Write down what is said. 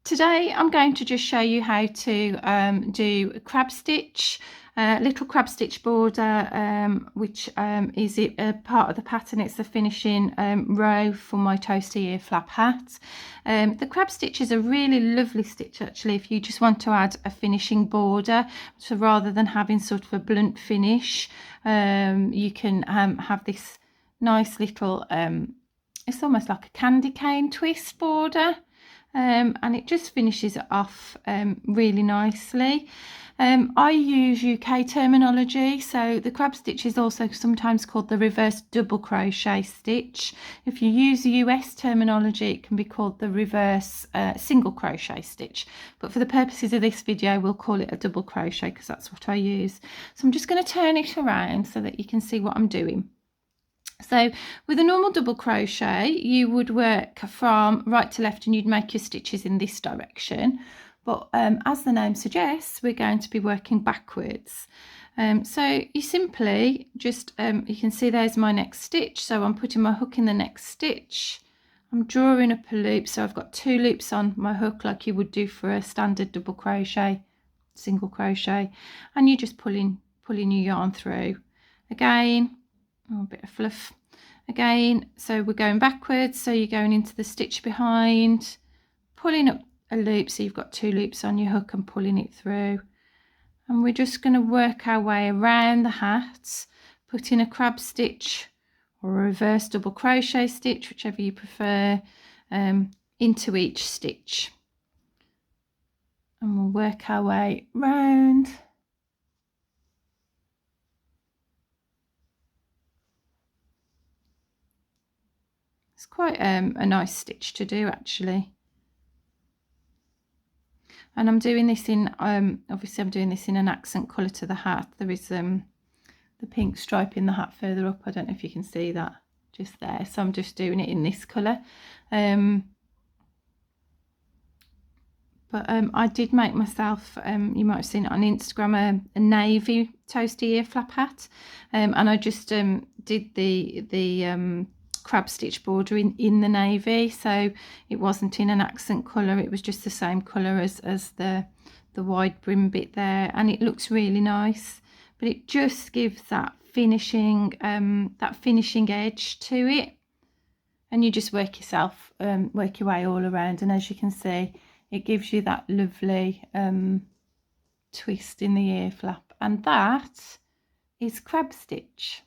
Today I'm going to just show you how to do a crab stitch, little crab stitch border, which is a part of the pattern. It's the finishing row for my Toasty Earflap hat. The crab stitch is a really lovely stitch actually if you just want to add a finishing border. So rather than having sort of a blunt finish, you can have this nice little, it's almost like a candy cane twist border. And it just finishes it off really nicely. I use UK terminology, so the crab stitch is also sometimes called the reverse double crochet stitch. If you use US terminology, it can be called the reverse single crochet stitch, but for the purposes of this video we'll call it a double crochet because that's what I use. So I'm just going to turn it around so that you can see what I'm doing. So with a normal double crochet you would work from right to left and you'd make your stitches in this direction, but as the name suggests, we're going to be working backwards. So you simply just you can see there's my next stitch, so I'm putting my hook in the next stitch, I'm drawing up a loop, so I've got 2 loops on my hook like you would do for a standard double crochet, single crochet, and you're just pulling your yarn through again. Oh, a bit of fluff again. So we're going backwards, so you're going into the stitch behind, pulling up a loop, so you've got 2 loops on your hook and pulling it through, and we're just going to work our way around the hat, putting a crab stitch or a reverse double crochet stitch, whichever you prefer, into each stitch, and we'll work our way round. It's quite a nice stitch to do actually, and I'm doing this in obviously I'm doing this in an accent colour to the hat. There is the pink stripe in the hat further up, I don't know if you can see that just there, so I'm just doing it in this colour. But I did make myself, you might have seen it on Instagram, a navy Toasty Earflap hat, and I just did the crab stitch border in the navy, so it wasn't in an accent colour, it was just the same colour as the wide brim bit there, and it looks really nice, but it just gives that finishing edge to it, and you just work your way all around, and as you can see it gives you that lovely twist in the ear flap, and that is crab stitch.